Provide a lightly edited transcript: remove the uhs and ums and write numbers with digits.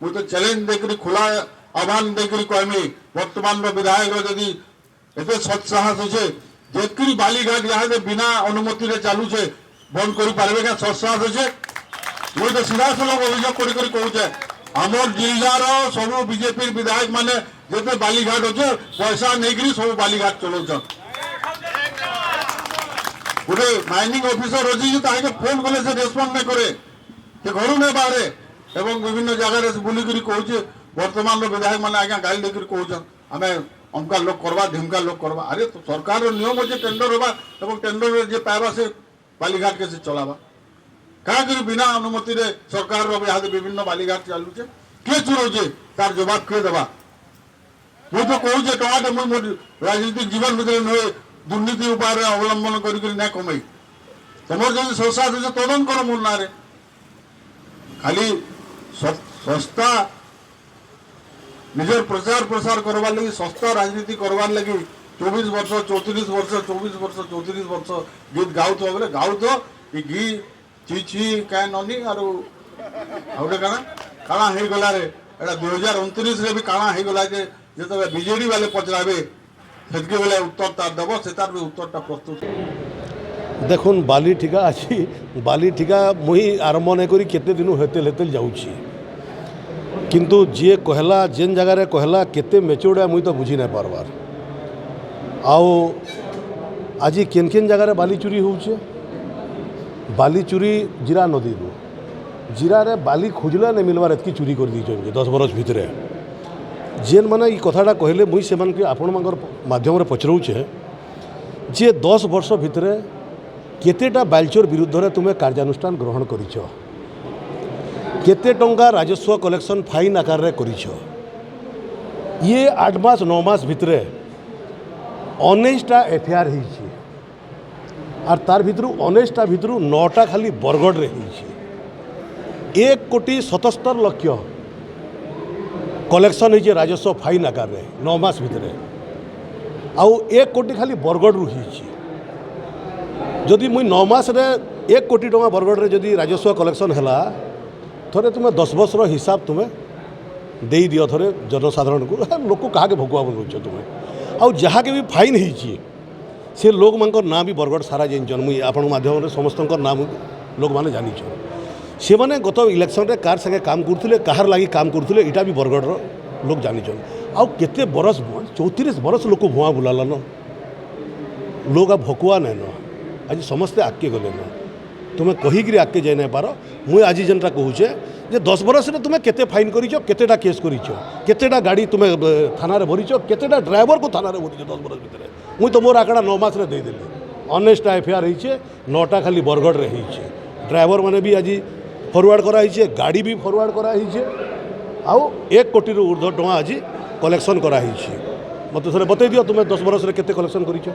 मुझे तो चैलेंज देकर खुला आह्वान देकर कहमी वर्तमान विधायक जदि एत सत्साहस अच्छे जेतकी बालीघाट यहाँ बिना अनुमति चलुचे बंद कर पारे क्या सत्साहस अच्छे मुझे तो सीधा सलख अभियोग कर कहूचे आमर जिलार सब बीजेपी विधायक माने जिते बालीघाट अच्छे पैसा नहीं सब बालीघाट चलाउछन गोटे माइनिंग ऑफिसर अच्छी फोन कले से रेस्पॉन्ड नहीं करे घर नहीं बाहर एवं विभिन्न जगह बुलिक कहे वर्तमान विधायक मैंने आज्ञा गाड़ी लेकर कहन आम अमका लोक करवा ढिमका लोक करवा अरे तो सरकार नियम अच्छे टेंडर होगा और टेंडर जे पाइबा से बालीघाट के चलावा क्या कर बिना अनुमति रे सरकार यहाँ विभिन्न बालीघाट चलुचे किए चुराऊे तार जवाब किए देवा मुझे तो कहूचे टमाटे मुझे मोर राजनीतिक जीवन भर नुहे दुर्नीति उपाय अवलंबन कर कमई तुम जो संस्था तदन कर मोर ना खाली संस्था निजर प्रचार प्रसार करवार लगी सस्ता राजनीति करवार लगी 24 वर्ष 34 वर्ष 24 वर्ष 34 वर्ष गीत गाऊ बोले गाऊ तो ये गी ची ची क्या ननी आर गोटे काଣା हो गला रे एटा 2029 रे भी काଣା हो गला जे जो बीजेडी वाले पचराबे सेतके बेले उत्तर तार दब से तार भी उत्तरटा प्रस्तुत देखुन बाली ठिका अच्छी बाली ठिका मुई आरंभ नहीं करी केते दिन हेतेल हेतेल जाऊँगी किंतु जी कहला जेन जगार कहला केते मेचोड़ा मुई तो बुझी नहीं पारबार आओ आज केन केन जगार बाली चोरी होचे बाली चोरी जीरा नदी रू जीरा रे बाली खोजला नहीं मिलवार एतकी चोरी कर दी 10 बरस भितर जेन मैंने ये कथाटा कहले मुई से आपण माध्यम पचराऊे जे 10 वर्ष भितर केतेटा बालचोर विरुद्ध रे तुम्हें कार्यानुष्ठान ग्रहण करिछ केते टंका राजस्व कलेक्शन फाइन आकार रे करिछ ये 8 मास 9 मास भितर 19टा एफआईआर होइछि आर तार भितर 19टा भितर 9टा खाली बरगढ़ रे होइछि 1,77,00,000 कलेक्शन होइछि राजस्व फाइन आकार रे 9 मास भितर आउ 1 कोटी खाली बरगढ़ रु होइछि जदि मुई 9 मास रे 1 कोटी टंका बरगढ़ रे जदि राजस्व कलेक्शन हैला थोड़े तुम्हें 10 वर्षर हिसाब तुम्हें दे दियो थोड़े जनसाधारण को लोक क्या भोगवा रोच तुम्हें आउ जहाँ के भी फाइन होइछि से लोक मानकर ना भी बरगढ़ सारा जानछन मुई आपण माध्यम समस्त नाम लोक माने जानिछन से माने गत इलेक्शन रे कार संगे काम करथिले कहार लागि काम करथिले इटा भी बरगढ़ लोक जानिछन आउ केते बरस 34 बरस लोक भुआ बुलालन लोक आ भकुआ नहीं न आज समस्ते आगे गले न तुम्हें कहीकि आगे जाई नहीं पार मुझे आज जेनटा कहूचे जे 10 बरस रे तुम्हें केते फाइन करिछ केतेटा केस करिछ केतेटा गाड़ी तुम्हें थाना रे भरिछ केतेटा ड्राइवर को थाना रे भरिछ 10 बरस भितर मुई तो मोर आंकड़ा 9 मास रे दे देली 19टा एफआईआर होइछे 9टा खाली बरगढ़ रे होइछे ड्राइवर माने भी आज फरवर्ड करा होइछे गाड़ी भी फरवर्ड करा होइछे आउ 1 कोटी रु ऊर्ध्व टंका आज कलेक्शन करा होइछे मते थोड़े बतै दियो तुम्हें 10 बरस रे केते कलेक्शन करिछ।